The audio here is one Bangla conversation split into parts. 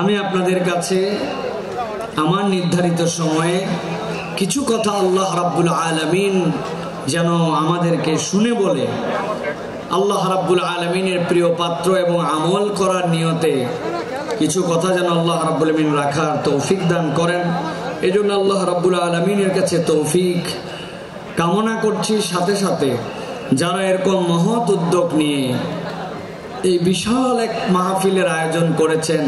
আমি আপনাদের কাছে আমার নির্ধারিত সময়ে কিছু কথা আল্লাহ রাব্বুল আলামিন যেন আমাদেরকে শুনে বলে আল্লাহ রাব্বুল আলামিনের প্রিয় পাত্র এবং আমল করার নিয়তে কিছু কথা যেন আল্লাহ রাব্বুল আলামিন রাখার তৌফিক দান করেন। এজন্য আল্লাহ রাব্বুল আলামিনের কাছে তৌফিক কামনা করছি। সাথে সাথে যারা এরকম মহৎ উদ্যোগ নিয়ে এই বিশাল এক মাহফিলের আয়োজন করেছেন,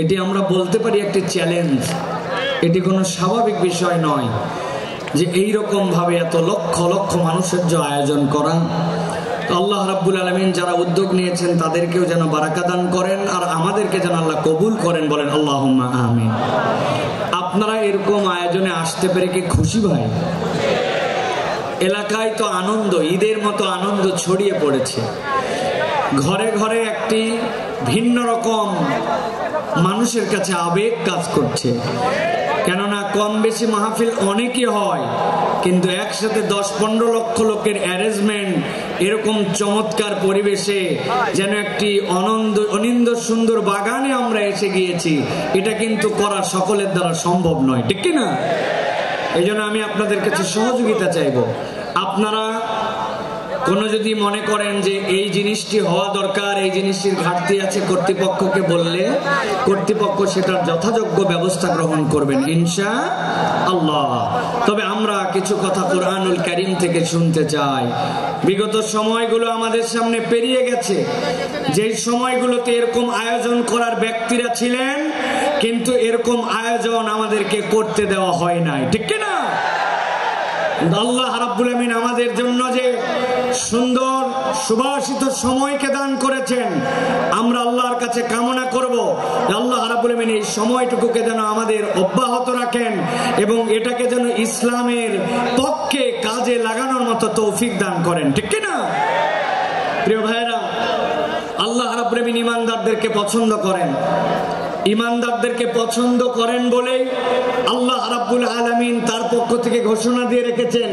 এটি আমরা বলতে পারি একটি চ্যালেঞ্জ। এটি কোনো স্বাভাবিক বিষয় নয় যে এই রকম ভাবে এত লক্ষ লক্ষ মানুষের যে আয়োজন করা। আল্লাহ রাব্বুল আলামিন যারা উদ্যোগ নিয়েছেন তাদেরকেও যেন বারাকা দান করেন, আর আমাদেরকে যেন আল্লাহ কবুল করেন, বলেন আল্লাহুম্মা আমিন। আপনারা এরকম আয়োজনে আসতে পেরে কি খুশি ভাই? এলাকায় তো আনন্দ, ঈদের মতো আনন্দ ছড়িয়ে পড়েছে। ঘরে ঘরে একটি ভিন্ন রকম মানুষের কাছে আবেগ কাজ করছে। কেননা কম বেশি মাহফিল অনেকই হয়, কিন্তু একসাথে 10-15 লক্ষ লোকের অ্যারেঞ্জমেন্ট এরকম চমৎকার পরিবেশে যেন একটি অনিন্দ সুন্দর বাগানে আমরা এসে গিয়েছি, এটা কিন্তু করা সকলের দ্বারা সম্ভব নয়, ঠিক কি না? এই জন্য আমি আপনাদের কাছে সহযোগিতা চাইব। আপনারা কোনো যদি মনে করেন যে এই জিনিসটি হওয়া দরকার, এই জিনিসটির ঘাটতি আছে, কর্তৃপক্ষকে বললে কর্তৃপক্ষ সেটার যথাযোগ্য ব্যবস্থা গ্রহণ করবেন ইনশাআল্লাহ। তবে আমরা কিছু কথা কোরআনুল কারীম থেকে শুনতে চাই। বিগত সময়গুলো আমাদের সামনে পেরিয়ে গেছে, যেই সময়গুলোতে এরকম আয়োজন করার ব্যক্তিরা ছিলেন, কিন্তু এরকম আয়োজন আমাদেরকে করতে দেওয়া হয় নাই, ঠিক কি না? আল্লাহ রাব্বুল আমিন আমাদের জন্য যে সুন্দর সুবাসিত সময়কে দান করেছেন, আমরা আল্লাহর কাছে কামনা করব আল্লাহ রাব্বুল আমিন এই সময়টুকুকে যেন আমাদের অব্যাহত রাখেন এবং এটাকে যেন ইসলামের পক্ষে কাজে লাগানোর মতো তৌফিক দান করেন, ঠিক কি না? প্রিয় ভাইরা, আল্লাহ রাব্বুল আমিন ঈমানদারদেরকে পছন্দ করেন। ঈমানদারদেরকে পছন্দ করেন বলেই আল্লাহ রাব্বুল আলামিন তার পক্ষ থেকে ঘোষণা দিয়ে রেখেছেন,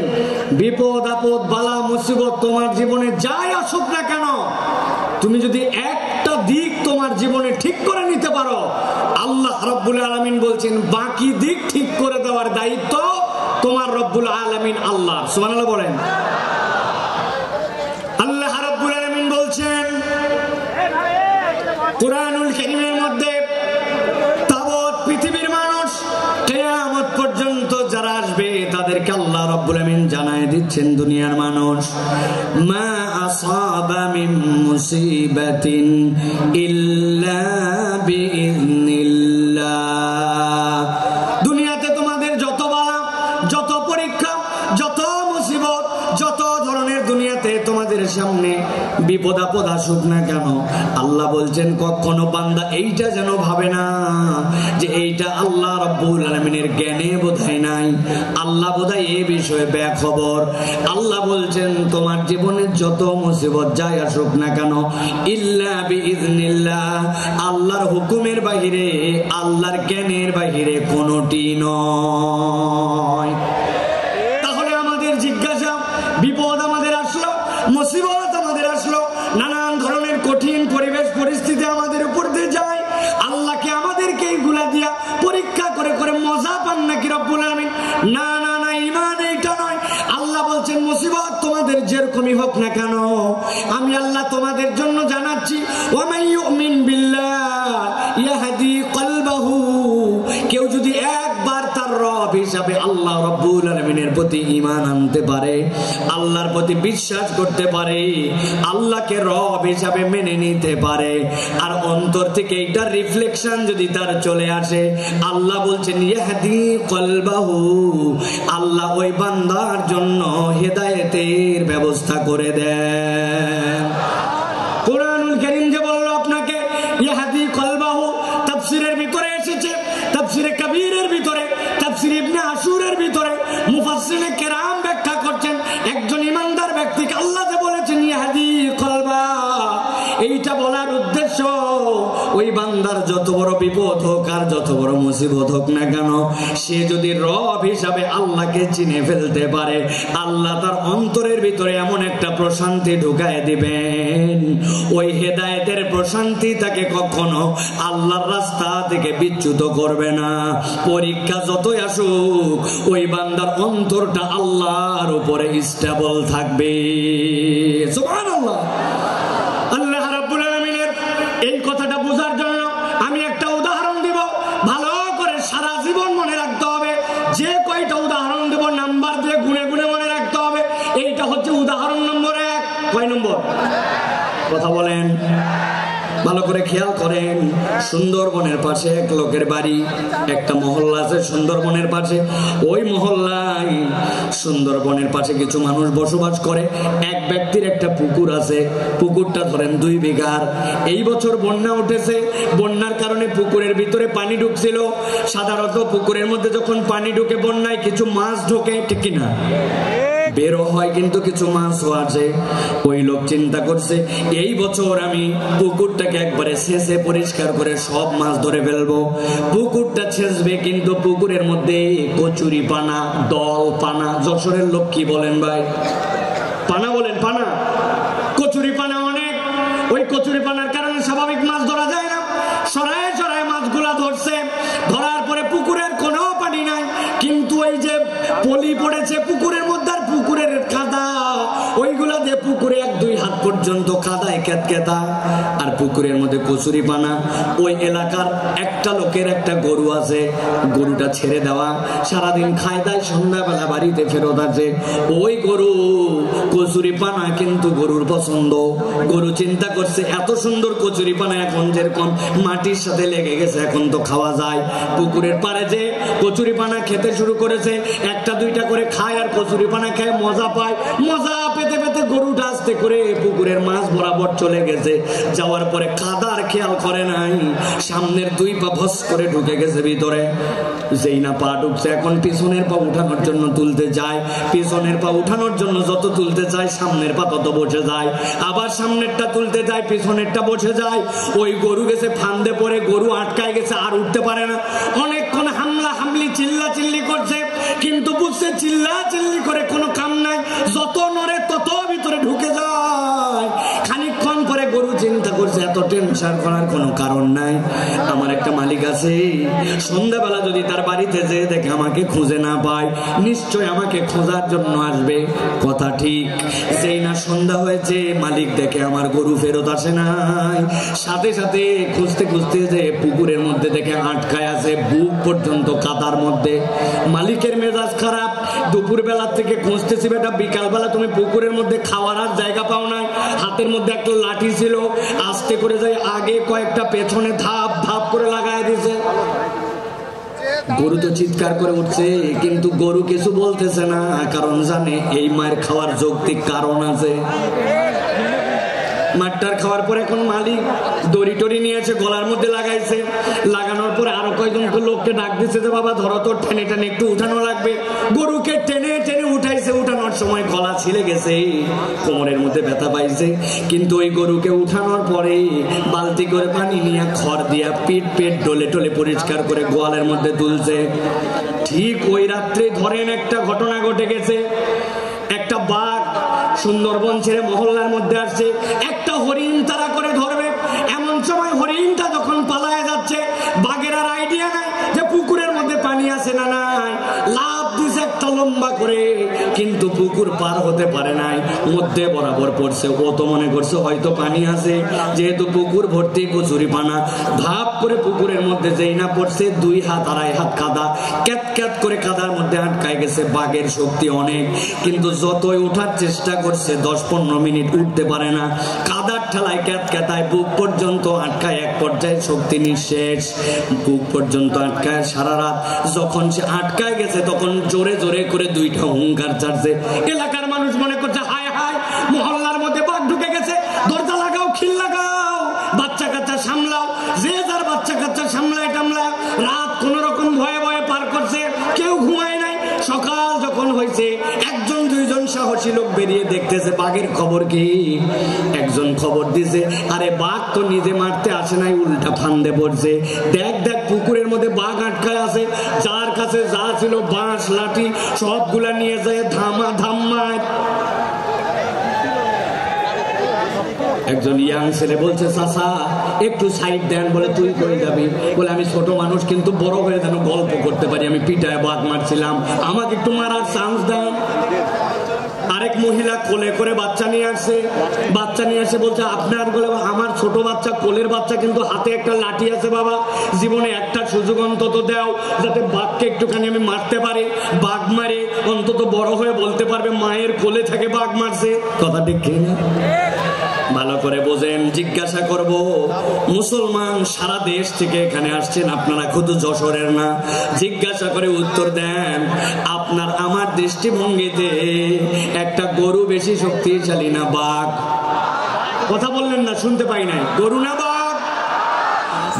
বিপদ আপদ বালা মুসিবত তোমার জীবনে যাই আসুক না কেন, তুমি যদি একটা দিক তোমার জীবনে ঠিক করে নিতে পারো, আল্লাহ রাব্বুল আলামিন বলছেন বাকি দিক ঠিক করে দেওয়ার দায়িত্ব তোমার রব্বুল আলামিন আল্লাহ। সুবহানাল্লাহ বলেন। আল্লাহ রাব্বুল আলামিন বলছেন কুরআনুল কারীমের মধ্যে, পৃথিবীর মানুষ কিয়ামত পর্যন্ত যারা আসবে তাদেরকে আল্লাহ রাব্বুল আমিন জানায় দিচ্ছেন, দুনিয়ার মানুষ মা আসাবা মিন মুসিবাতিন ইল্লা বিইذনিল্লাহ। দুনিয়াতে তোমাদের যত বালা, যত পরীক্ষা, যত মুসিবত, যত ধরনের দুনিয়াতে তোমাদের সামনে বিপদ আপদ আসুক না কেন, আল্লাহ বলছেন কখনো বান্দা এইটা যেন ভাবে না যে এইটা আল্লাহ রাব্বুল আলামিনের জ্ঞানে বোধহয় নাই, আল্লাহ বোধহয় এই বিষয়ে বেখবর। আল্লাহ বলছেন তোমার জীবনে যত মুসিবত যাই আসুক না কেন, ইল্লা বিইذনিল্লাহ, আল্লাহর হুকুমের বাহিরে, আল্লাহর জ্ঞানের বাহিরে কোনোটি নয়। তাহলে আমাদের জিজ্ঞাসা, বিপদ আমাদের আসলো, মুসিবত আমাদের আসলো, নানান ধরনের কঠিন পরিবেশ পরিস্থিতি আমাদের উপর দিয়ে যায়, আল্লাহকে আমাদেরকে এইগুলা দিয়া পরীক্ষা করে করে মজা পান নাকি রব্বুল আলামিন? না না না, ঈমান এইটা নয়। আল্লাহ বলছেন মুসিবত তোমাদের যেরকমই হোক না কেন, আমি আল্লাহ তোমাদের জন্য জানাচ্ছি ওয়া মান ইউমিন বিল্লাহ ইয়াহদি কলবাহু, কেউ যদি একবার তার রব হিসাবে আল্লাহ রাব্বুল আলামিনের প্রতি ঈমান আনতে পারে, আল্লাহর প্রতি বিশ্বাস করতে পারে, আল্লাহকে রব হিসাবে মেনে নিতে পারে, আর অন্তর থেকে এইটার রিফ্লেকশন যদি তার চলে আসে, আল্লাহ বলছেন ইয়াহদি কলবাহু, আল্লাহ ওই বান্দার জন্য হেদায়েতের ব্যবস্থা করে দেন। কুরআনুল কারীম যে বলল আপনাকে ইয়াহদি কলবাহু, তাফসীরের ভিতরে এসেছে, তাফসীরে কবীরের ভিতরে, তাফসীর ইবনে আশুরের ভিতরে মুফাসসিরিনে কেরাম ব্যাখ্যা করছেন, একজন ঈমানদার ব্যক্তিকে আল্লাহ যে বলেছেন ইয়াহদি কলবা, এইটা বলার উদ্দেশ্য ওই বান্দার যত বড় বিপদ হোক আর যত বড় মুসিবত হোক না কেন, সে যদি রব হিসাবে আল্লাহকে চিনে ফেলতে পারে, আল্লাহ তার অন্তরের ভিতরে এমন একটা প্রশান্তি ঢুকায় দিবেন, ওই হেদায়েতের প্রশান্তি তাকে কখনো আল্লাহর রাস্তা থেকে বিচ্যুত করবে না। পরীক্ষা যতই আসুক, ওই বান্দার অন্তরটা আল্লাহর উপরে স্টেবল থাকবে। সুবহানাল্লাহ। আল্লাহ রাব্বুল আলামিনের এই কথাটা বোঝার জন্য আমি একটা উদাহরণ দিব, ভালো করে সারা জীবন মনে রাখতে হবে। যে কয়টা উদাহরণ দেব নাম্বার দিয়ে গুনে গুনে মনে রাখতে হবে। এইটা হচ্ছে উদাহরণ নম্বর 1। কয় নম্বর? কথা বলেন, ভালো করে খেয়াল করেন। সুন্দরবনের পাশে এক লোকের বাড়ি, একটা মহল্লা আছে সুন্দরবনের পাশে। ওই মহল্লায় সুন্দরবনের পাশে কিছু মানুষ বসবাস করে। এক ব্যক্তির একটা পুকুর আছে, পুকুরটা ধরেন 2 বিঘার। এই বছর বন্যা উঠেছে, বন্যার কারণে পুকুরের ভিতরে পানি ঢুকছিল। সাধারণত পুকুরের মধ্যে যখন পানি ঢুকে বন্যায় কিছু মাছ ঢোকে, ঠিক কিনা? বেরো হয়, কিন্তু কিছু মাছও আছে। ওই লোক চিন্তা করছে, এই বছর আমি পুকুরটাকে একবারে ছেঁচে পরিষ্কার করে সব মাছ ধরে ফেলবো। পুকুরটা ছেঁচবে, কিন্তু পুকুরের মধ্যে কচুরি পানা, দল পানা। যশোরের লোক কি বলেন ভাই? পানা বলেন, পানা, কচুরি পানা অনেক। ওই কচুরি পানার কারণে স্বাভাবিক মাছ ধরা যায় না। সরায় সরায় মাছগুলা ধরছে। ধরার পরে পুকুরের কোনো পানি নাই, কিন্তু ওই যে পলি পড়েছে পুকুরের মধ্যে, আর পুকুরের কাদা, ওইগুলা দিয়ে পুকুরে 1-2 হাত পর্যন্ত কাদায় কেতকেতা, আর পুকুরের মধ্যে কচুরি পানা। ওই এলাকার একটা লোকের একটা গরু আছে, গরুটা ছেড়ে দেওয়া, সারাদিন খায় দায়, সন্ধ্যাবেলা বাড়িতে ফেরত আছে। ওই গরু কচুরি পানা কিন্তু গরুর পছন্দ। গরু চিন্তা করছে, এত সুন্দর কচুরি পানা এখন যেরকম মাটির সাথে লেগে গেছে, এখন তো খাওয়া যায়। পুকুরের পাড়ে যে কচুরি পানা খেতে শুরু করেছে, 1-2টা করে খায় আর কচুরি পানা খায়, মজা পায়। মজা পেতে পেতে গরুটা আস্তে করে পুকুরের মাছ বরাবর চলে গেছে। যাওয়ার পরে কাদার খেয়াল করে নাই, সামনের 2 পা ভস করে ঢুকে গেছে ভিতরে। যেই না পা ঢুকছে, এখন পিছনের পা উঠানোর জন্য তুলতে যায়। পিছনের পা উঠানোর জন্য যত তুলতে চায়, সামনের পা তত বসে যায়। আবার সামনেরটা তুলতে যায়, পিছনেরটা বসে যায়। ওই গরু গেছে ফান্দে পড়ে, গরু আটকায় গেছে, আর উঠতে পারে না। অনেকক্ষণ হামলা হামলি, চিল্লা চিল্লি করছে, কিন্তু বুঝছে চিল্লা চিল্লি করে কোনো কাম নাই। যত নড়ে তত ভিতরে ঢুকে যায়। খানিকক্ষণ পরে গরু চিন্তা করছে, এত টেনশন করার কোনো কারণ নাই। আমার একটা মালিক আছে, সন্ধ্যাবেলা যদি তার বাড়িতে যেয়ে দেখে আমাকে খুঁজে না পায়, নিশ্চয় আমাকে খোঁজার জন্য আসবে। কথা ঠিক। যেই না সন্ধ্যা হয়েছে, মালিক দেখে আমার গরু ফেরত আসে নাই। সাথে সাথে খুঁজতে খুঁজতে যে পুকুরের মধ্যে দেখে আটকায় আছে, বুক পর্যন্ত কাদার মধ্যে। মালিকের মেজাজ খারাপ। দুপুর বেলা থেকে খুঁজতেছি বেটা, বিকাল বেলা তুমি পুকুরের মধ্যে খাওয়ার আর জায়গা পাও নাই। হাতের মধ্যে একটা লাঠি ছিল, আস্তে করে যাই আগে কয়েকটা পেছনে ধাপ ধাপ করে লাগাই দিছে। গরু তো চিৎকার করে উঠছে, কিন্তু গরু কিছু বলতেছে না, কারণ জানে এই মায়ের খাওয়ার যৌক্তিক কারণ আছে। মাঠটার খাওয়ার পর এখন মালিক দড়ি টড়ি নিয়েছে, গলার মধ্যে লাগাইছে। লাগানোর পরে আরো কয়েকজনকে লোককে ডাক দিচ্ছে যে বাবা ধরো তো, টেনে টেনে একটু উঠানো লাগবে। গরুকে টেনে টেনে উঠাইছে। উঠানোর সময় গলা ছিলে গেছে, কোমরের মধ্যে ব্যথা পাইছে। কিন্তু ওই গরুকে উঠানোর পরে বালতি করে পানি নিয়ে খড় দিয়া পিট পেট ডলে টলে পরিষ্কার করে গোয়ালের মধ্যে তুলছে। ঠিক ওই রাত্রে ধরেন একটা ঘটনা ঘটে গেছে। একটা বাঘ সুন্দরবন ছেড়ে মহল্লার মধ্যে আসছে, একটা হরিণ তারা করে ধরবে। এমন সময় হরিণটা যখন পালায় যাচ্ছে, বাঘের আর আইডিয়া নাই যে পুকুরের মধ্যে পানি আছে না নাই। লাফ দিছে একটা লম্বা করে, কিন্তু পুকুর পার হতে পারে নাই, মধ্যে বরাবর পড়ছে। ও তো মনে করছে হয়তো পানি আছে, যেহেতু পুকুর ভর্তি কচুরি পানা। ধাপ করে পুকুরের মধ্যে যেই না পড়ছে, 2 হাত 2.5 হাত কাদা, ক্যাত ক্যাত করে কাদার মধ্যে আটকায় গেছে। বাঘের শক্তি অনেক, কিন্তু যতই উঠার চেষ্টা করছে 10-15 মিনিট উঠতে পারে না। কাদার ঠেলায় ক্যাত ক্যাতায় বুক পর্যন্ত আটকায়। এক পর্যায়ে শক্তি নিঃশেষ, বুক পর্যন্ত আটকায়। সারা রাত যখন সে আটকায় গেছে, তখন জোরে জোরে করে 2টা হুঙ্কার ছাড়ছে। এলাকার মানুষ মনে করছে হায় হায়, মহল্লার মধ্যে বাঘ ঢুকে গেছে, দরজা লাগাও, খিল লাগাও, বাচ্চা কাচ্চা সামলাও। যে যার বাচ্চা কাচ্চা সামলায় টামলায় রাত কোন রকম ভয়ে ভয়ে পার করছে, কেউ ঘুমায় নাই। সকাল যখন হয়েছে, 1-2 জন সাহসী লোক বেরিয়ে দেখতেছে বাঘের খবর কি। একজন খবর দিছে, আরে বাঘ তো নিজে মারতে আসে নাই, উল্টা ফান্দে পড়ছে। দেখ দেখ পুকুরের মধ্যে বাঘ আটকায় আছে, যার কাছে যা ছিল বাঁশ লাঠি সবগুলা নিয়ে যায় ধামা ধাম্মায়। একজন ইয়াং ছেলে বলছে, চাচা একটু সাইড দেন। বলে তুই কই যাবি? বলে আমি ছোট মানুষ, কিন্তু বড় হয়ে যেন গল্প করতে পারি, আমি পিটায় বাঘ মারছিলাম, আমাকে একটু মারার চান্স দেন। আরেক মহিলা কোলে করে বাচ্চা নিয়ে আসছে, বাচ্চা নিয়ে এসে বলছে, আপনার বলে আমার ছোট বাচ্চা, কোলের বাচ্চা, কিন্তু হাতে একটা লাঠি আছে বাবা, জীবনে একটা সুযোগ অন্তত দাও যাতে বাঘকে একটুখানি আমি মারতে পারি। বাঘ মারে অন্তত বড় হয়ে বলতে পারবে মায়ের কোলে থেকে বাঘ মারছে। কথা ঠিক কিনা? ভালো করে বোঝেন। জিজ্ঞাসা করব, মুসলমান সারা দেশ থেকে এখানে আসছেন, আপনারা শুধু যশোরের না। জিজ্ঞাসা করে উত্তর দেন, আপনার আমার দৃষ্টিভঙ্গিতে একটা গরু বেশি শক্তিশালী না বাঘ? কথা বললেন না, শুনতে পাই নাই। গরু না বাঘ?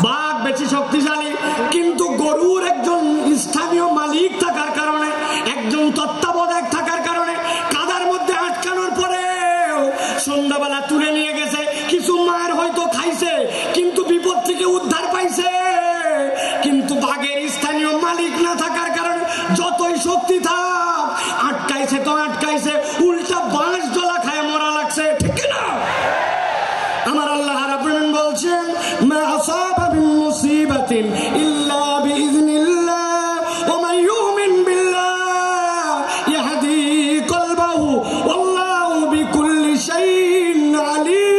বাঘ বেশি শক্তিশালী, কিন্তু গরুর একজন স্থানীয় মালিক থাকার কারণে, একজন তত্ত্বাবধায়ক থাকার কারণে কাদার মধ্যে আটকানোর পরে সন্ধ্যাবেলা তুলে নিয়ে গেছে, কিছু মার হয়তো খাইছে, কিন্তু বিপদ থেকে উদ্ধার পাইছে। কিন্তু বাঘের স্থানীয় মালিক না থাকার কারণে যতই শক্তি থাক, আটকাইছে তো আটকাইছে, উল্টা বাঁশ জলা খায় মরা লাগছে। ঠিক না? আমার আল্লাহ রাব্বুল আলামিন বলছেন, মা আসাবা মিন মুসিবাতিন ইল্লা বিইذنিল্লাহ ওয়া মান ইউমিন বিল্লাহ ইয়াহদি কলবাহু ওয়াল্লাহু বিকুল্লি শাইইন আলীম।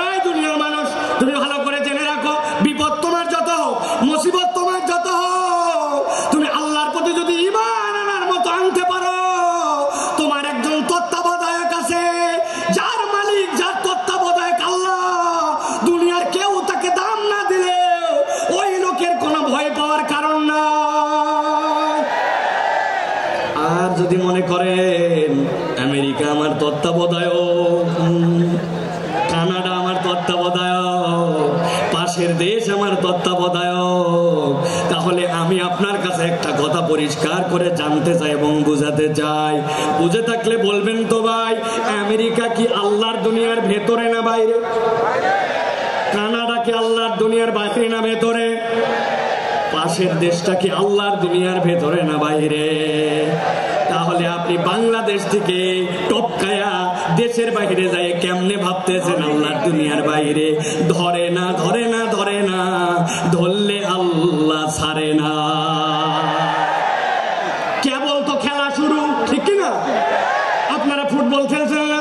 এই দুনিয়ার মানুষ, তুমি ভালো করে জেনে রাখো, বিপদ তোমার যত হোক, মুসিবত তোমার যত হোক, তুমি আল্লাহর প্রতি যদি ঈমান আনার মতো আনতে পারো, তোমার একজন তত্ত্বাবধায়ক আছে, যার মালিক, যার তত্ত্বাবধায়ক আল্লাহ। দুনিয়ার কেউ তাকে দাম না দিলে ওই লোকের কোনো ভয় পাওয়ার কারণ নাই। আর যদি মনে করেন আমেরিকা আমার তত্ত্বাবধায়ক, কানাডা আমার তত্ত্বাবধায়ক, পাশের দেশ আমার তত্ত্বাবধায়ক, তাহলে আমি আপনার কাছে একটা কথা পরিষ্কার করে জানতে চাই এবং বুঝাতে চাই। বুঝে থাকলে বলবেন তো ভাই, আমেরিকা কি আল্লাহর দুনিয়ার ভেতরে না বাইরে? কানাডা কি আল্লাহর দুনিয়ার বাইরে না ভেতরে? পাশের দেশটা কি আল্লাহর দুনিয়ার ভেতরে না বাইরে? তাহলে আপনি বাংলাদেশ থেকে টপকায়া দেশের বাইরে যায় কেমনে ভাবতেছেন আল্লাহর দুনিয়ার বাইরে? ধরে না, ধরে না, ধরে না, ধরলে আল্লাহ ছাড়ে না। কেবল তো খেলা শুরু, ঠিক কিনা? আপনারা ফুটবল খেলছেন না?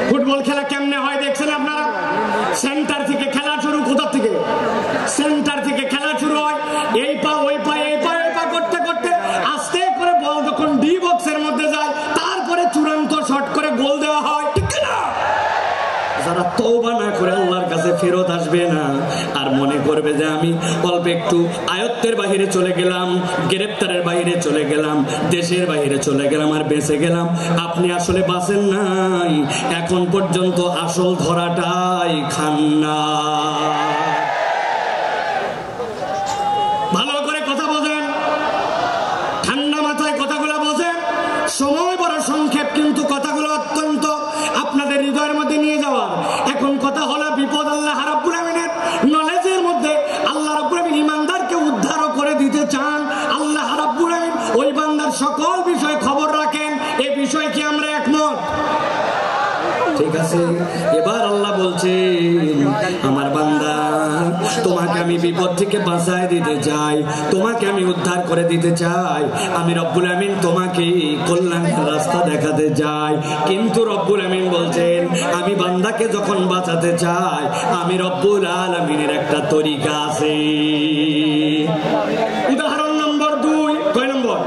ফুটবল খেলা কেমনে হয় দেখছেন আপনারা? সেন্টার থেকে খেলা শুরু। কোথা থেকে? সেন্টার থেকে খেলা শুরু হয়, এই পা ওই পা, এই পা ওই পা করতে করতে আস্তে করে বল যখন ডি বক্সের মধ্যে যায়, তারপরে চূড়ান্ত শট করে গোল দেওয়া হয়, ঠিক না? যারা তওবা না করে আল্লাহর কাছে ফেরত আসবে না, আর মনে করবে যে আমি অল্প একটু আয়ত্তের বাইরে চলে গেলাম, গ্রেপ্তারের বাইরে চলে গেলাম, দেশের বাইরে চলে গেলাম আর বেঁচে গেলাম, আপনি আসলে বাঁচেন নাই। এখন পর্যন্ত আসল ধরাটাই খান না। ভালো করে কথা বোঝেন, ঠান্ডা মাথায় কথাগুলো বোঝেন। সময় বড় সংক্ষেপ, কিন্তু কথাগুলো অত্যন্ত আপনাদের হৃদয়ের মধ্যে নিয়ে যাওয়ার। এখন কথা হলো বিপদ আল্লাহ রাব্বুল আমিনের নলেজের মধ্যে। আল্লাহ রাব্বুল আমিন ইমানদারকে উদ্ধার করে দিতে চান। আল্লাহ রাব্বুল আমিন ওই বান্দার সকল বিষয়ে খবর রাখেন। এই বিষয়ে কি আমরা একমত? ঠিক আছে। এবার আল্লাহ বলছেন, আমার বান্দা, তোমাকে আমি বিপদ থেকে বাঁচায় দিতে চাই, তোমাকে আমি উদ্ধার করে দিতে চাই। আমি রব্বুল আমিন তোমাকে কল্যাণের রাস্তা দেখাতে চাই। কিন্তু রব্বুল আমিন বলছেন, আমি বান্দাকে যখন বাঁচাতে চাই, আমি রব্বুল আলামিনের একটা তরিকা আছে। উদাহরণ নম্বর 2। কয় নম্বর?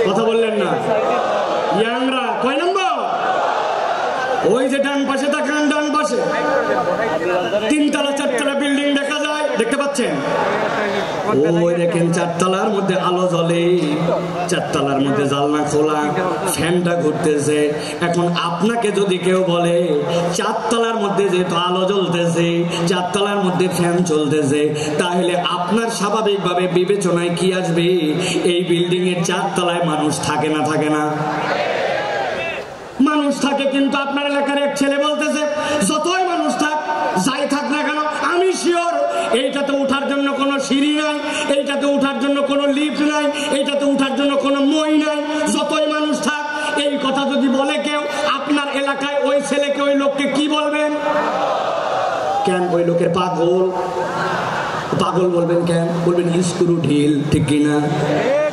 কথা বললেন না ইয়াংরা? কয় নম্বর? ওই যে ডান পাশে তাকান, ডান পাশে 3 তলা 4 তলা বিল্ডিং দেখা যায়, দেখতে পাচ্ছেন? ওই দেখেন 4 তলার মধ্যে আলো জ্বলে, 4 তলার মধ্যে জানলা খোলা, ফ্যানটা ঘুরতেছে। এখন আপনাকে যদি কেউ বলে 4 তলার মধ্যে যেহেতু আলো জ্বলতেছে, 4 তলার মধ্যে ফ্যান চলতেছে, তাহলে আপনার স্বাভাবিকভাবে বিবেচনায় কি আসবে? এই বিল্ডিং এর 4 তলায় মানুষ থাকে না থাকে না? মানুষ থাকে। কিন্তু আপনার এলাকার এক ছেলে বলতেছে যতই মানুষ থাক, যাই থাক না কেন, আমি শিওর এইটাতে উঠার জন্য কোনো সিঁড়ি নাই, এইটাতে উঠার জন্য কোনো লিফট নাই, এইটাতে উঠার জন্য কোনো মই নাই, যতই মানুষ থাক। এই কথা যদি বলে কেউ আপনার এলাকায়, ওই ছেলেকে, ওই লোককে কি বলবেন? কেন? ওই লোকের পাগল। পাগল বলবেন কেন? বলবেন স্ক্রু ঢিল, ঠিক কিনা?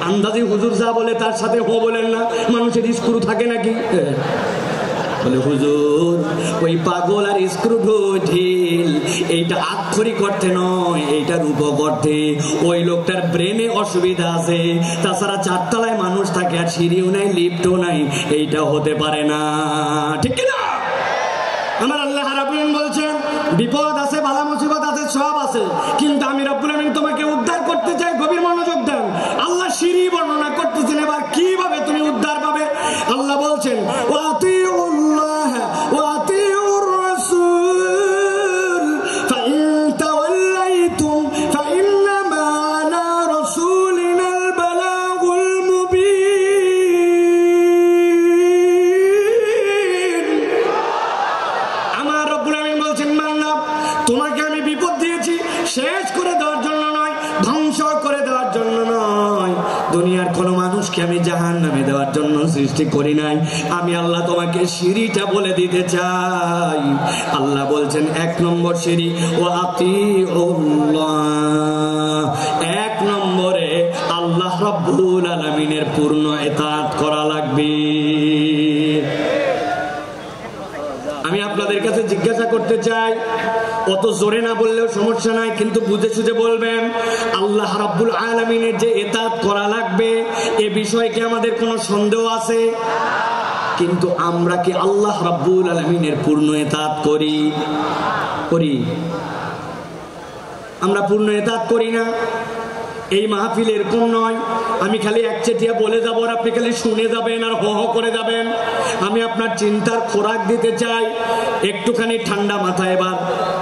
আন্দাজে হুজুর যা বলে তার সাথে হো বলেন না। মানুষের স্ক্রু থাকে নাকি? বলে হুজুর ওই পাগল আর স্ক্রু ঢিল এইটা আক্ষরিক অর্থে নয়, এইটা রূপক অর্থে। ওই লোকটার ব্রেনে অসুবিধা আছে, তাছাড়া 4 তলায় মানুষ থাকে আর সিঁড়িও নাই, লিফটও নাই, এইটা হতে পারে না, ঠিক কিনা? আমার আল্লাহ রাব্বুল আলামিন বলছেন বিপদ আছে, বালা মুসিবত আছে, সব আছে, কিন্তু আমি রব্বুল আলামিন তোমাকে উদ্ধার করতে চাই। গভীর মনোযোগ দেন। আল্লাহ সিঁড়ি বর্ণনা করতেছেন, এবার কিভাবে তুমি উদ্ধার পাবে? আল্লাহ বলছেন ওয়াতিউল্লাহ ওয়াতিউর রাসূল ফাইন তাওয়াল্লাইতুম ফাইন্নামা আলা রাসূলিনাল বালাগুল মুবিন। আমার রব্বুল আলামিন বলছেন বান্দা, তোমাকে আমি বিপদ দিয়েছি শেষ করে দেওয়ার জন্য নয়, ধ্বংস করে দেওয়ার জন্য নয়। দুনিয়ার কোনো মানুষকে আমি জাহান্নামে দেওয়ার জন্য সৃষ্টি করি নাই। আমি আল্লাহ তোমাকে সিঁড়িটা বলে দিতে চাই। আল্লাহ বলছেন 1 নম্বর সিঁড়ি ওয়াতিউল্লাহ। 1 নম্বরে আল্লাহ রাব্বুল আলামিনের পূর্ণ ইতাআত করা লাগবে। আমি আপনাদের কাছে জিজ্ঞাসা করতে চাই, অত জোরে না বললেও সমস্যা নাই, কিন্তু বুঝে সুঝে বলবেন। আল্লাহ রাব্বুল আলামিনের যে ইতাআত করা লাগবে, এ বিষয়ে কি আমাদের কোনো সন্দেহ আছে? কিন্তু আমরা কি আল্লাহ রাব্বুল আলামিনের পূর্ণ ইতাআত করি? আমরা পূর্ণ ইতাআত করি না। এই মাহফিল এরকম নয় আমি খালি একচেটিয়া বলে যাবো আর আপনি খালি শুনে যাবেন আর হো হো করে যাবেন। আমি আপনার চিন্তার খোরাক দিতে চাই। একটুখানি ঠান্ডা মাথায় এবার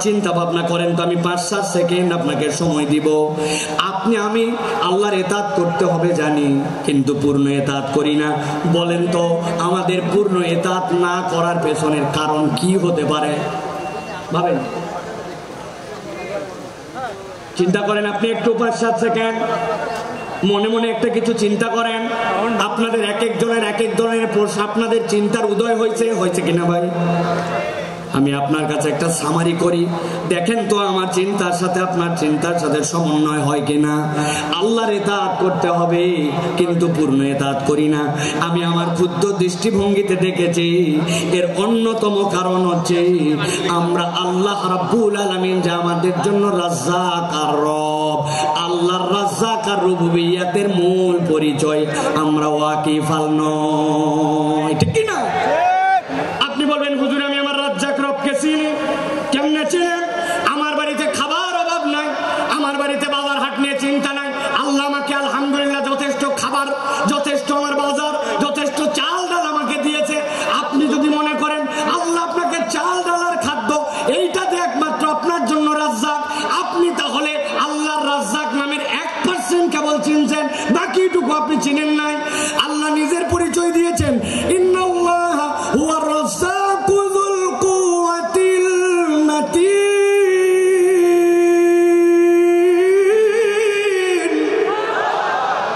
চিন্তা ভাবনা করেন তো। আমি 5-7 সেকেন্ড আপনাকে সময় দিব। আমি আল্লাহর ইতাআত করতে হবে জানি, কিন্তু পূর্ণ ইতাআত করি না। বলেন তো আমাদের পূর্ণ ইতাআত না করার পেছনের কারণ কি হতে পারে? ভাবেন, চিন্তা করেন। আপনি একটু 5-7 সেকেন্ড মনে মনে একটা কিছু চিন্তা করেন। আপনাদের এক একজনের এক এক ধরনের প্রশ্ন, আপনাদের চিন্তার উদয় হয়েছে কিনা ভাই? আমি আপনার কাছে একটা সামারি করি, দেখেন তো আমার চিন্তার সাথে আপনার চিন্তার সাথে সমন্বয় হয় কিনা। আল্লাহর ইতাআত করতে হবে কিন্তু পূর্ণ ইতাআত করি না। আমি আমার ক্ষুদ্র দৃষ্টিভঙ্গিতে দেখেছি এর অন্যতম কারণ হচ্ছে আমরা আল্লাহ রাব্বুল আলামিন যে আমাদের জন্য রাজ্জাক আর রব, আল্লাহর রাজ্জাক আর রুবুবিয়্যাতের মূল পরিচয় আমরা ওয়াকিফাল নয়, ঠিক কি না? আপনি বলবেন হুজুর আমি আমার রাজ্জাক রবকে চিনি। কেমনে চিনেন? আমার বাড়িতে খাবার অভাব নাই, আমার বাড়িতে বাজার হাট নিয়ে চিন্তা নাই। আল্লাহ আমাকে আলহামদুলিল্লাহ যথেষ্ট খাবার, যথেষ্ট আমার বাজার, যথেষ্ট চাল ডাল আমাকে দিয়েছে। আপনি যদি মনে করেন আল্লাহ আপনাকে চাল ডাল আর খাদ্য এইটাতে একমাত্র আপনার জন্য রাজ্জাক, আপনি তাহলে আল্লাহর রাজ্জাক নামের 1% কেবল চিনছেন, বাকিটুকু আপনি চিনেন নাই। আল্লাহ নিজের পরিচয় দিয়েছেন, ইন্নাল্লাহ হুয়ার রাজ্জাকু যুল কুওয়াতিল মাতিন।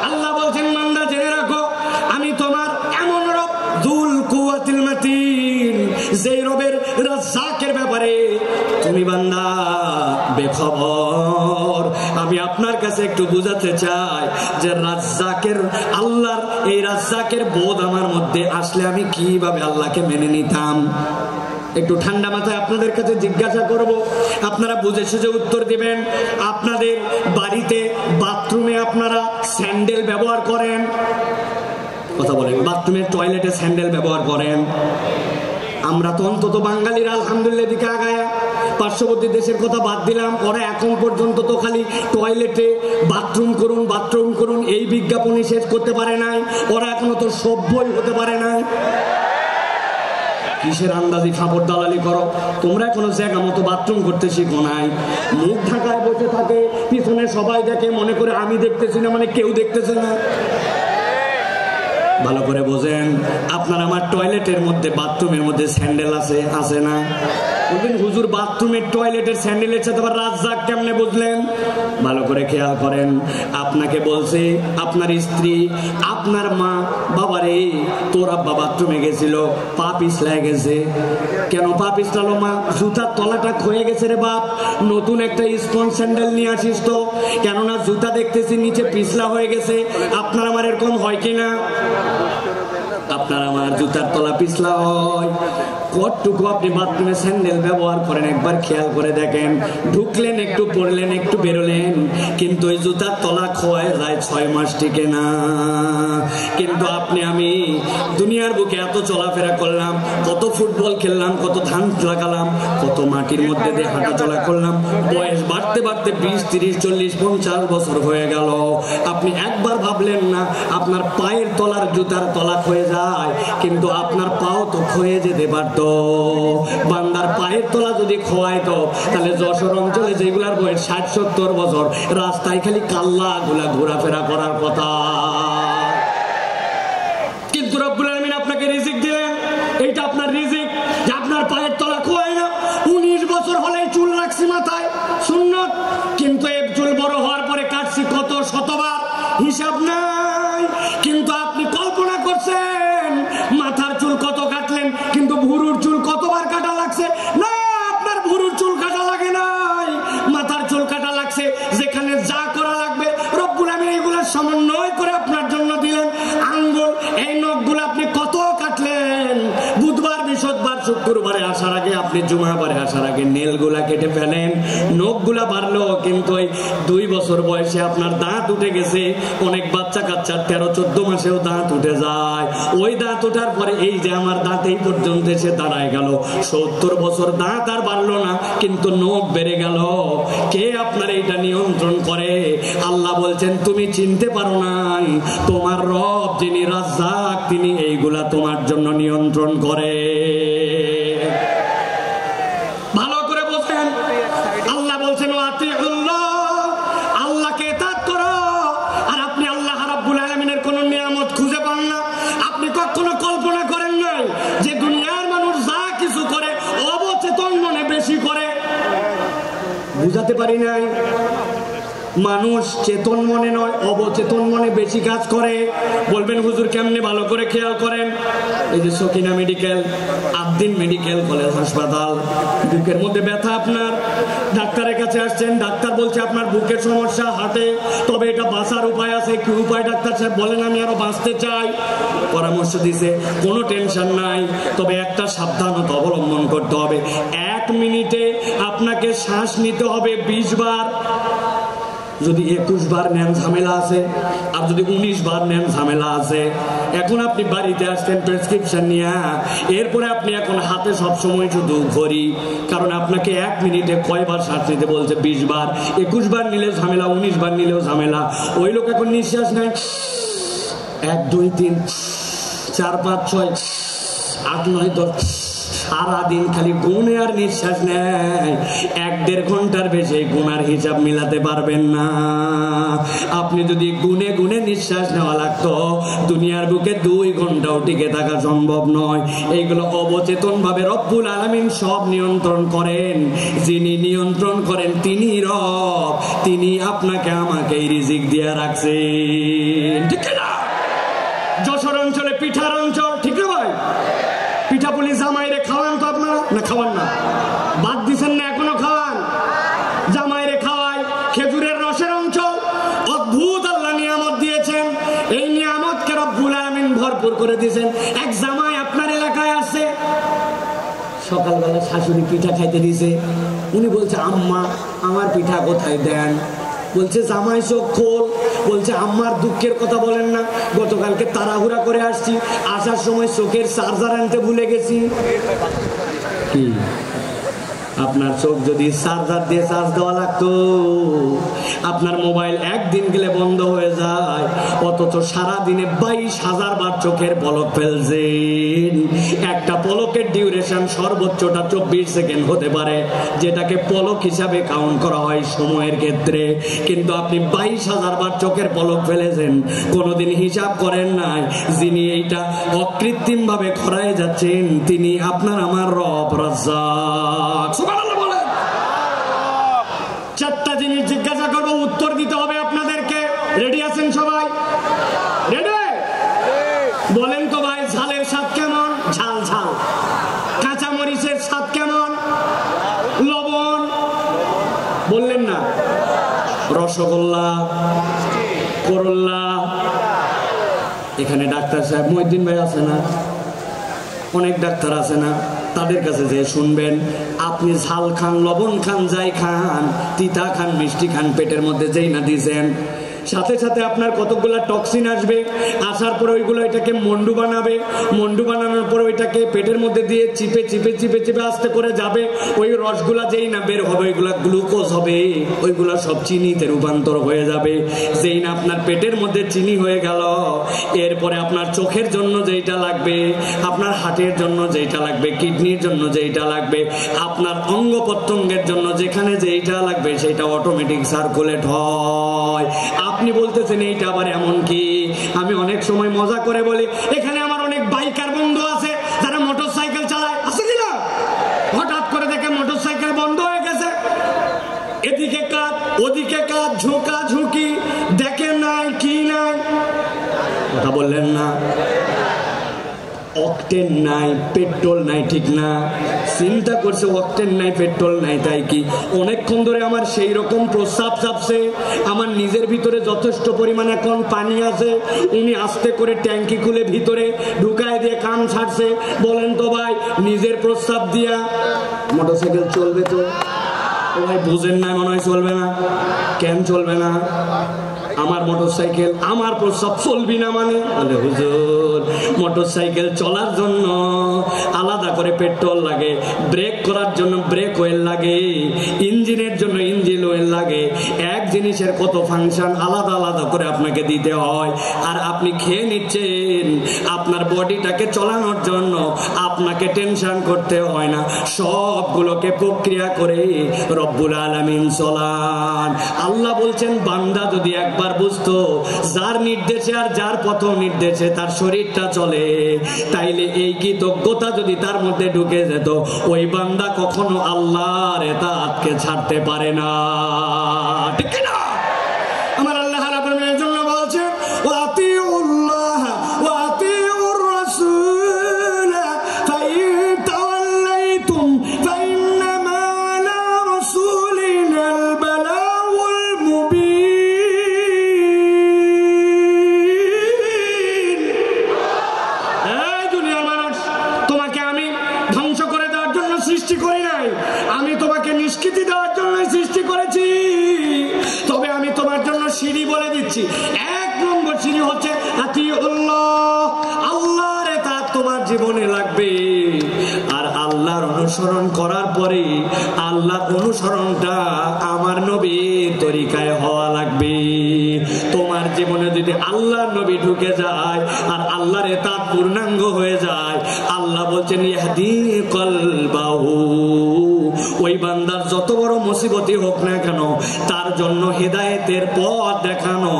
আল্লাহ বলছেন বান্দা জেনে রাখো আমি তোমার এমন রব যুল কুওয়াতিল মাতিন, যেই রবের রাজ্জাকের ব্যাপারে তুমি বান্দা বেখবর। আমি আপনার কাছে একটু বুঝাতে চাই যে রাজ্জাকের আল্লাহর এই রাজ্জাকের বোধ আমার মধ্যে আসলে আমি কিভাবে আল্লাহকে মেনে নিতাম। একটু ঠান্ডা মাথায় আপনাদের কাছে জিজ্ঞাসা করব, আপনারা বুঝে সুঝে উত্তর দিবেন। আপনাদের বাড়িতে বাথরুমে আপনারা স্যান্ডেল ব্যবহার করেন? কথা বলেন। বাথরুমের টয়লেটে স্যান্ডেল ব্যবহার করেন? আমরা তো অন্তত বাঙালিরা আলহামদুলিল্লাহ দিকে আগায়া, পার্শ্ববর্তী দেশের কথা বাদ দিলাম, ওরা এখন পর্যন্ত তো খালি টয়লেটে বাথরুম করুন এই বিজ্ঞাপনই শেষ করতে পারে নাই। ওরা এখনো তো সভ্যই হতে পারে নাই। কিসের আন্দাজি খাবার দালালি করো? তোমরা এখনো জায়গা মতো বাথরুম করতে শিখো নাই। মুখ ঢাকায় বসে থাকে, পিছনে সবাই দেখে, মনে করে আমি দেখতেছি না মানে কেউ দেখতেছে না। ভালো করে বোঝেন, আপনার আমার টয়লেটের মধ্যে বাথরুমের মধ্যে স্যান্ডেল আছে না? বলবেন হুজুর বাথরুমের টয়লেটের স্যান্ডেলের সাথে আবার রাজ্জাক কেমনে বুঝলেন? ভালো করে খেয়াল করেন, আপনাকে বলছে আপনার স্ত্রী, আপনার মা, বাবারে তোর আব্বা বাথরুমে গেছিল, পা পিছলায় গেছে। কেন পা পিছলালো মা? জুতার তলাটা ক্ষয়ে গেছে রে বাপ, নতুন একটা স্পঞ্জ স্যান্ডেল নিয়ে আসিস তো। কেননা জুতা দেখতেছি নিচে পিছলা হয়ে গেছে। আপনার আমার এরকম হয় কিনা? আপনার আমার জুতার তলা পিছলা হয়। কতটুকু আপনি বাথরুমে স্যান্ডেল ব্যবহার করেন একবার খেয়াল করে দেখেন। ঢুকলেন একটু, পড়লেন একটু, বেরোলেন, কিন্তু ওই জুতার তলা ক্ষয় যায় 6 মাস টিকে না। কিন্তু আপনি আমি দুনিয়ার বুকে এত চলাফেরা করলাম, কত ফুটবল খেললাম, কত ধান লাগালাম, কত মাটির মধ্যে দিয়ে হাঁটা চলা করলাম, বয়স বাড়তে বাড়তে 20, 30, 40, 50 বছর হয়ে গেল। আপনি একবার ভাবলেন না আপনার পায়ের তলার জুতার তলা ক্ষয়ে যায়, কিন্তু আপনার পাও তো ক্ষয়ে যেতে পারত। বান্দার পায়ের তলা যদি খোয়াইতো তাহলে যশোর অঞ্চলে যেগুলার বয়স 60-70 বছর, রাস্তায় খালি কাল্লা গুলা ঘোরাফেরা করার কথা। কিন্তু রব্বুল আলামিন আপনাকে রিজিক দিলেন, এইটা আপনার রিজিক যে আপনার পায়ের তলা খোয়ায় না। 19 বছর হলেই চুল রাখছি মাথায়, সুন্নত, কিন্তু এই চুল বড় হওয়ার পরে কাটছি কত শতবার, হিসাব নাই। কিন্তু আপনি কল্পনা করছেন মাথার চুল কত কাটলেন, কিন্তু ভুরুর চুল কতবার কাটা লাগছে? না, আপনার ভুরুর চুল কাটা লাগে নাই, মাথার চুল কাটা লাগছে। যেখানে যা করা লাগবে রব্বুল আমিন এইগুলোর সমন্বয় করে আপনার জন্য দিলেন। আঙ্গুল, এই নখগুলো আপনি কত কাটলেন, বুধবার, বৃহস্পতিবার, শুক্রবারে আসার আগে, আপনি জুমাবারে আসার আগে নেলগুলা কেটে ফেলেন। নখগুলা বাড়লো, কিন্তু ওই 2 বছর বয়সে আপনার দাঁত উঠে গেছে। অনেক বাচ্চা কাচ্চার 13-14 মাসেও দাঁত উঠে যায়। ওই দাঁত ওঠার পরে এই যে আমার দাঁত এই পর্যন্ত এসে দাঁড়ায় গেল। 70 বছর দাঁত আর বাড়লো না, কিন্তু নখ বেড়ে গেল। কে আপনার এইটা নিয়ন্ত্রণ করে? আল্লাহ বলছেন তুমি চিনতে পারো নাই, তোমার রব যিনি রাজ্জাক তিনি এইগুলা তোমার জন্য নিয়ন্ত্রণ করে। ভালো করে বলছেন, আল্লাহ বলছেন আতিউল্লাহ, আল্লাহকে ইতাআত করো। আর আপনি আল্লাহ রাব্বুল আলামিনের কোন নিয়ামত খুঁজে পান না। আপনি কখনো কল্পনা করেন নাই যে দুনিয়ার মানুষ যা কিছু করে অবচেতন মনে বেশি করে। বুঝাতে পারি নাই? মানুষ চেতন মনে নয়, অবচেতন মনে বেশি কাজ করে। বলবেন হুজুর কেমনে? ভালো করে খেয়াল করেন। এই যে Sakina medical, Ad-din medical college হাসপাতাল, বুকের মধ্যে ব্যথা, আপনার ডাক্তারের কাছে আসছেন, ডাক্তার বলছে আপনার বুকের সমস্যা, হার্টে, তবে এটা বাঁচার উপায় আছে। কি উপায় ডাক্তার সাহেব বলেন? আমি আরো বাঁচতে চাই। পরামর্শ দিছে কোনো টেনশন নাই, তবে একটা সাবধানতা অবলম্বন করতে হবে। 1 মিনিটে আপনাকে শ্বাস নিতে হবে 20 বার। যদি 21 বার নেন ঝামেলা আছে, আর যদি 19 বার নেন ঝামেলা আছে। এখন আপনি বাড়িতে আসছেন প্রেসক্রিপশন নিয়ে, এরপরে আপনি এখন হাতে সবসময় শুধু ঘড়ি, কারণ আপনাকে 1 মিনিটে কয়বার শ্বাস নিতে বলছে? 20 বার। 21 বার নিলে ঝামেলা, 19 বার নিলেও ঝামেলা। ওই লোক এখন নিঃশ্বাস নেয় 1, 2, 3, 4, 5, 6, 8, 9, 10, সারাদিন খালি গুনে আর নিঃশ্বাস নেয়। 1-1.5 ঘন্টার বেশি গুনার হিসাব মিলাতে পারবেন না। আপনি যদি গুনে গুনে নিঃশ্বাস নেওয়া লাগতো, দুনিয়ার বুকে 2 ঘন্টাও টিকে থাকা সম্ভব নয়। এইগুলো অবচেতন ভাবে রব্বুল আলামিন সব নিয়ন্ত্রণ করেন। যিনি নিয়ন্ত্রণ করেন তিনি রব, তিনি আপনাকে আমাকে রিজিক দিয়ে রাখছেন। ঠিক না? যশোর অঞ্চলে পিঠার অঞ্চল, ঠিক না ভাই? পিঠা পুলি জামাইরে খাওয়ান তো আপনারা? না খাওয়ান না? বাদ দিচ্ছেন না? এখনো খাওয়ান। জামাইরে খাওয়ায়। খেজুরের রসের অঞ্চল, অদ্ভুত আল্লাহ নিয়ামত দিয়েছেন। এই নিয়ামতকে রব্বুল আলামিন ভরপুর করে দিয়েছেন। এক জামাই আপনার এলাকায় আসছে, সকালবেলা শাশুড়ি পিঠা খাইতে দিয়েছে। উনি বলছে আম্মা আমার পিঠা কোথায় দেন? বলছে জামাই চোখ খোল। বলছে আমার দুঃখের কথা বলেন না, গতকালকে তাড়াহুড়া করে আসছি, আসার সময় চোখের চার্জার আনতে ভুলে গেছি। কি আপনার চোখ যদি চার্জার দিয়ে চার্জ দেওয়া লাগতো, আপনার মোবাইল একদিন গেলে বন্ধ হয়ে যায়, অথচ সারাদিনে 22,000 বার চোখের পলক ফেলছেন। একটা পলকের ডিউরেশন সর্বোচ্চটা 24 সেকেন্ড হতে পারে, যেটাকে পলক হিসাবে কাউন্ট করা হয় সময়ের ক্ষেত্রে। কিন্তু আপনি 22,000 বার চোখের পলক ফেলেছেন, কোনোদিন হিসাব করেন নাই যিনি এইটা অকৃত্রিম ভাবে খরায় যাচ্ছেন তিনি আপনার আমার রব রাজ্জাক। সুবহানাল্লাহ বলেন। 4টা জিনিস জিজ্ঞাসা করবো, উত্তর দিতে হবে আপনাদেরকে। রেডি আছেন সবাই? রেডি? বলেন তো ভাই, ঝালের স্বাদ কেমন? ঝাল ঝাল। কাঁচা মরিচের স্বাদ কেমন? লবণ। বললেন না? রসগোল্লা, করল্লা। এখানে ডাক্তার সাহেব মহিউদ্দিন ভাই আছে না? অনেক ডাক্তার আছে না? তাদের কাছে যে শুনবেন, আপনি ঝাল খান, লবণ খান, যাই খান, তিতা খান, মিষ্টি খান, পেটের মধ্যে যেই না দিয়েছেন, সাথে সাথে আপনার কতগুলা টক্সিন আসবে। আসার পরে ওইগুলো এটাকে মন্ডু বানাবে, মন্ডু বানানোর পরে ওইটাকে পেটের মধ্যে দিয়ে চিপে চিপে চিপে চিপে আস্তে করে যাবে। ওই রসগুলা যেই না বের হবে, ওইগুলা গ্লুকোজ হবে, ওইগুলা সব চিনিতে রূপান্তর হয়ে যাবে। যেই না আপনার পেটের মধ্যে চিনি হয়ে গেল, এরপরে আপনার চোখের জন্য যেইটা লাগবে, আপনার হার্টের জন্য যেইটা লাগবে, কিডনির জন্য যেইটা লাগবে, আপনার অঙ্গ প্রত্যঙ্গের জন্য যেখানে যেইটা লাগবে, সেটা অটোমেটিক সার্কুলেট হয়। আপনি বলতেছেন এইটা আবার এমন কি? আমি অনেক সময় মজা করে বলি, এখানে আমার অনেক বাইকার বন্ধু আছে যারা মোটরসাইকেল চালায়, আছে কিনা? হঠাৎ করে দেখে মোটরসাইকেল বন্ধ হয়ে গেছে, এদিকে কাজ ওদিকে কাজ, ঝুঁকা ঝুঁকি, দেখে নাই কি নাই, কথা বললেন না? অকটেন নাই, পেট্রোল নাই, ঠিক না? চিন্তা করছে অকটেন নাই, পেট্রোল নাই, তাই কি অনেকক্ষণ ধরে আমার সেই রকম প্রস্রাব চাপছে, আমার নিজের ভিতরে যথেষ্ট পরিমাণে এখন পানি আছে, উনি আস্তে করে ট্যাঙ্কি খুলে ভিতরে ঢুকায় দিয়ে কান ছাড়ছে। বলেন তো ভাই, নিজের প্রস্রাব দিয়া মোটরসাইকেল চলবে তো? ও ভাই বুঝেন না, মনে হয় চলবে না। কেন চলবে না? আমার মোটরসাইকেল, আমার প্রস্রাব চলবি না মানে? বলে হুজুর, মোটরসাইকেল চলার জন্য আলাদা করে পেট্রোল লাগে, ব্রেক করার জন্য ব্রেক অয়েল লাগে, ইঞ্জিনের জন্য ইঞ্জিন অয়েল লাগে। এক জিনিসের কত ফাংশন আলাদা আলাদা করে আপনাকে দিতে হয়। আর আপনি খেয়ে নিচ্ছেন, আপনার বডিটাকে চলানোর জন্য আপনাকে টেনশন করতে হয় না, সবগুলোকে প্রক্রিয়া করে রব্বুল আলামিন চলান। আল্লাহ বলছেন, বান্দা যদি একবার বুঝতো যার নির্দেশে আর যার পথ নির্দেশে তার শরীরটা চলে, তাইলে এই কৃতজ্ঞতা যদি তার মধ্যে ঢুকে যেত, ওই বান্দা কখনো আল্লাহর ইতাআতকে ছাড়তে পারে না, ঠিক না? আমার আল্লাহ রাব্বুল আলামিনের জন্য বলছে, ওয়া আতিউল্লাহ ওয়া আতিউর রাসূল ফাইন তাওয়াল্লাইতুম ফাইন্নামা আলা রাসূলিনাল বালাগুল মুবিন। এই দুনিয়ার মানুষ, তোমাকে আমি ধ্বংস করে দেওয়ার জন্য সৃষ্টি করি নাই, আমি তোমাকে নিষ্কৃতি দেওয়ার জন্য সৃষ্টি করেছি। তবে আমি তোমার জন্য সিঁড়ি বলে দিচ্ছি। 1 নম্বর সিঁড়ি হচ্ছে আতিউল্লাহ, আল্লাহর ইতাআত তোমার জীবনে লাগবে। আর আল্লাহর অনুসরণ করার পরে আল্লাহর অনুসরণটা আমার নবীর তরিকায় হওয়া লাগবে। তোমার জীবনে যদি আল্লাহর নবী ঢুকে যায় আর আল্লাহর ইতাআত পূর্ণাঙ্গ হয়ে যায়, আল্লাহ বলছেন ইয়াহদি কলবাহু, ওই বান্দার যত বড় মুসিবতই হোক না কেন, তার জন্য হেদায়েতের পথ দেখানো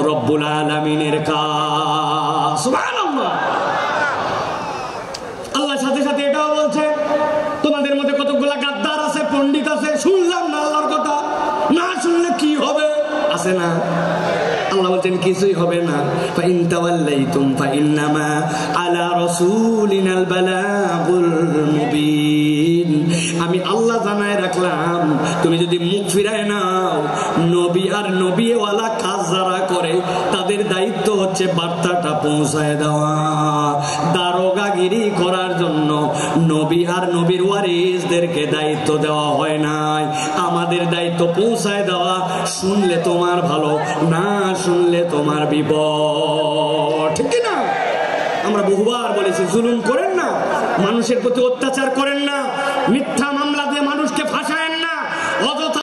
রব্বুল আলামিনের কাজ। সুবহানাল্লাহ। আল্লাহ সাথে সাথে এটাও বলছে, তোমাদের মধ্যে কতগুলা গাদ্দার আছে, পণ্ডিত আছে, শুনলাম না আল্লাহর কথা, না শুনলে কি হবে? আছে না? আল্লাহ বলছেন কিছুই হবে না। ফাইন তাওয়াল্লাইতুম ফাইন্নামা আলা রাসূলিনাল বালাগুল মুবিন। আমি আল্লাহ জানায় রাখলাম, তুমি যদি মুখ ফিরায় নাও, নবী আর নবীওয়ালা কাজ যারা করে তাদের দায়িত্ব হচ্ছে বার্তাটা পৌঁছায় দেওয়া। দারোগাগিরি করার জন্য নবী আর নবীর ওয়ারিসদেরকে দায়িত্ব দেওয়া হয় নাই। আমাদের দায়িত্ব পৌঁছায় দেওয়া। শুনলে তোমার ভালো, না শুনলে তোমার বিপদ, ঠিক না? আমরা বহুবার বলেছি, জুলুম করেন না, মানুষের প্রতি অত্যাচার করেন না, মিথ্যা মামলা দিয়ে